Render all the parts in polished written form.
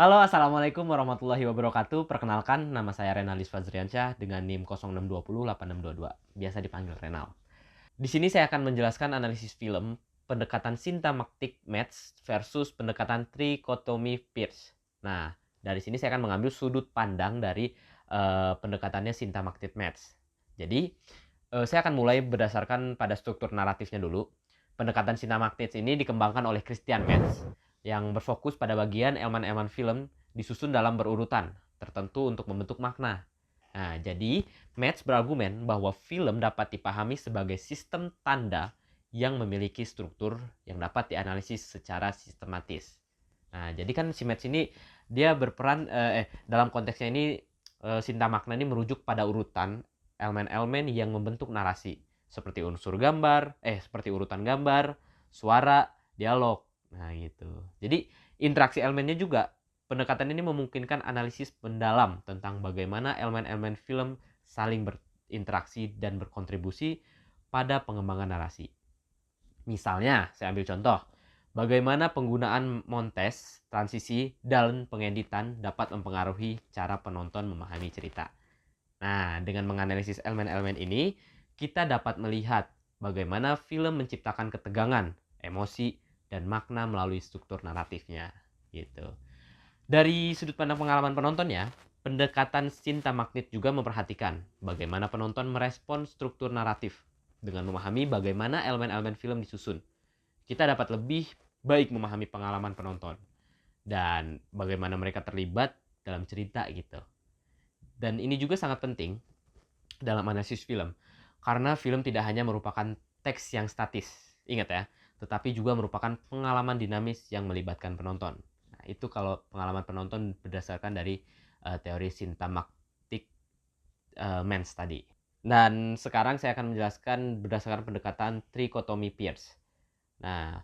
Halo, Assalamualaikum warahmatullahi wabarakatuh. Perkenalkan, nama saya Renalis Fazriansyah dengan NIM 06208622. Biasa dipanggil Renal. Di sini saya akan menjelaskan analisis film, pendekatan syntagmatic match versus pendekatan trichotomy Peirce. Nah, dari sini saya akan mengambil sudut pandang dari pendekatannya syntagmatic match. Jadi, saya akan mulai berdasarkan pada struktur naratifnya dulu. Pendekatan syntagmatic ini dikembangkan oleh Christian Metz yang berfokus pada bagian elemen-elemen film disusun dalam berurutan tertentu untuk membentuk makna. Nah, jadi Metz berargumen bahwa film dapat dipahami sebagai sistem tanda yang memiliki struktur yang dapat dianalisis secara sistematis. Nah, jadi kan si Metz ini dia berperan dalam konteksnya ini sinta makna ini merujuk pada urutan elemen-elemen yang membentuk narasi seperti seperti urutan gambar, suara, dialog. Nah, gitu. Jadi interaksi elemennya juga pendekatan ini memungkinkan analisis mendalam tentang bagaimana elemen-elemen film saling berinteraksi dan berkontribusi pada pengembangan narasi. Misalnya, saya ambil contoh, bagaimana penggunaan montage, transisi, dan pengeditan dapat mempengaruhi cara penonton memahami cerita. Nah, dengan menganalisis elemen-elemen ini, kita dapat melihat bagaimana film menciptakan ketegangan, emosi, dan makna melalui struktur naratifnya. Gitu. Dari sudut pandang pengalaman penontonnya, pendekatan Cinta Magnet juga memperhatikan bagaimana penonton merespon struktur naratif dengan memahami bagaimana elemen-elemen film disusun. Kita dapat lebih baik memahami pengalaman penonton dan bagaimana mereka terlibat dalam cerita gitu. Dan ini juga sangat penting dalam analisis film karena film tidak hanya merupakan teks yang statis, ingat ya, tetapi juga merupakan pengalaman dinamis yang melibatkan penonton. Nah, itu kalau pengalaman penonton berdasarkan dari teori syntagmatic Men's tadi. Dan sekarang saya akan menjelaskan berdasarkan pendekatan trichotomy Peirce. Nah,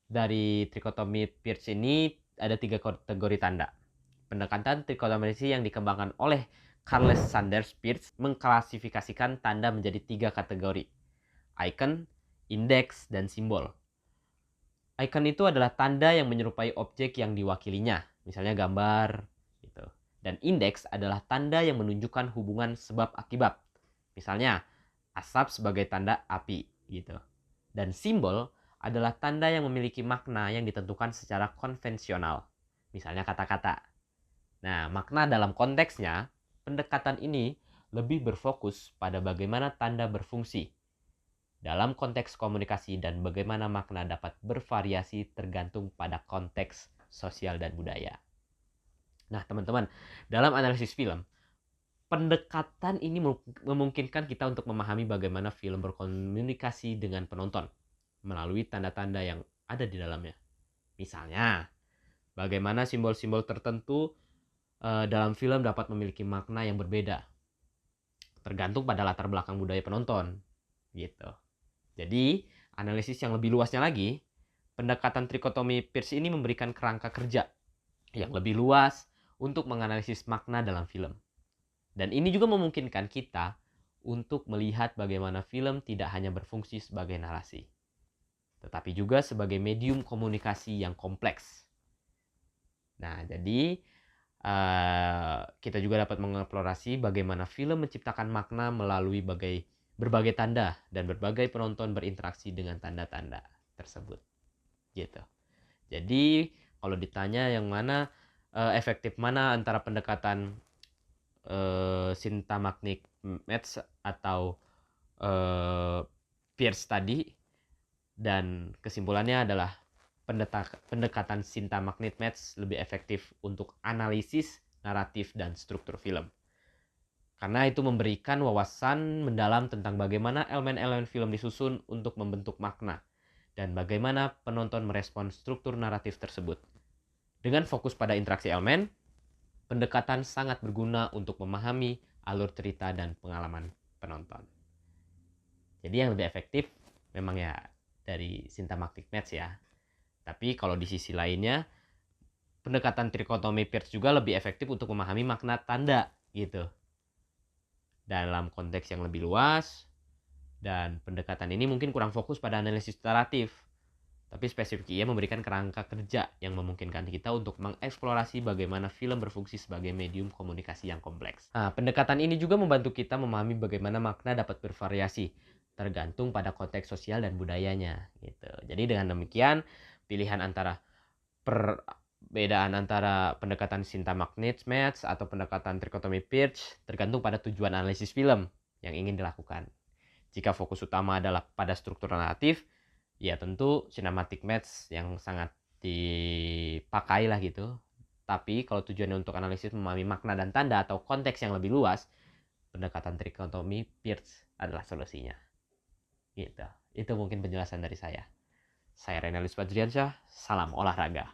dari trichotomy Peirce ini ada 3 kategori tanda. Pendekatan trichotomy yang dikembangkan oleh Charles Sanders Peirce mengklasifikasikan tanda menjadi 3 kategori: icon, indeks, dan simbol. Icon itu adalah tanda yang menyerupai objek yang diwakilinya, misalnya gambar gitu. Dan indeks adalah tanda yang menunjukkan hubungan sebab akibat. Misalnya asap sebagai tanda api gitu. Dan simbol adalah tanda yang memiliki makna yang ditentukan secara konvensional. Misalnya kata-kata. Nah, makna dalam konteksnya, pendekatan ini lebih berfokus pada bagaimana tanda berfungsi dalam konteks komunikasi dan bagaimana makna dapat bervariasi tergantung pada konteks sosial dan budaya. Nah, teman-teman, dalam analisis film, pendekatan ini memungkinkan kita untuk memahami bagaimana film berkomunikasi dengan penonton melalui tanda-tanda yang ada di dalamnya. Misalnya, bagaimana simbol-simbol tertentu dalam film dapat memiliki makna yang berbeda tergantung pada latar belakang budaya penonton gitu. Jadi analisis yang lebih luasnya lagi, pendekatan trikotomi Peirce ini memberikan kerangka kerja yang lebih luas untuk menganalisis makna dalam film. Dan ini juga memungkinkan kita untuk melihat bagaimana film tidak hanya berfungsi sebagai narasi, tetapi juga sebagai medium komunikasi yang kompleks. Nah, jadi kita juga dapat mengeksplorasi bagaimana film menciptakan makna melalui berbagai tanda dan berbagai penonton berinteraksi dengan tanda-tanda tersebut. Gitu. Jadi kalau ditanya yang mana efektif mana antara pendekatan syntagmatic match atau Peirce tadi, dan kesimpulannya adalah pendekatan syntagmatic match lebih efektif untuk analisis naratif dan struktur film. Karena itu memberikan wawasan mendalam tentang bagaimana elemen-elemen film disusun untuk membentuk makna dan bagaimana penonton merespon struktur naratif tersebut. Dengan fokus pada interaksi elemen, pendekatan sangat berguna untuk memahami alur cerita dan pengalaman penonton. Jadi yang lebih efektif memang ya dari syntagmatic match ya. Tapi kalau di sisi lainnya, pendekatan trikotomi Peirce juga lebih efektif untuk memahami makna tanda gitu. Dalam konteks yang lebih luas, dan pendekatan ini mungkin kurang fokus pada analisis naratif. Tapi spesifik ia memberikan kerangka kerja yang memungkinkan kita untuk mengeksplorasi bagaimana film berfungsi sebagai medium komunikasi yang kompleks. Nah, pendekatan ini juga membantu kita memahami bagaimana makna dapat bervariasi, tergantung pada konteks sosial dan budayanya. Gitu. Jadi dengan demikian, pilihan antara perbedaan antara pendekatan Synta-Magnets match atau pendekatan trikotomi Peirce tergantung pada tujuan analisis film yang ingin dilakukan. Jika fokus utama adalah pada struktur naratif, ya tentu cinematic match yang sangat dipakai lah gitu. Tapi kalau tujuannya untuk analisis memahami makna dan tanda atau konteks yang lebih luas, pendekatan trikotomi Peirce adalah solusinya. Gitu. Itu mungkin penjelasan dari saya. Saya Renalis Fajriansyah, salam olahraga.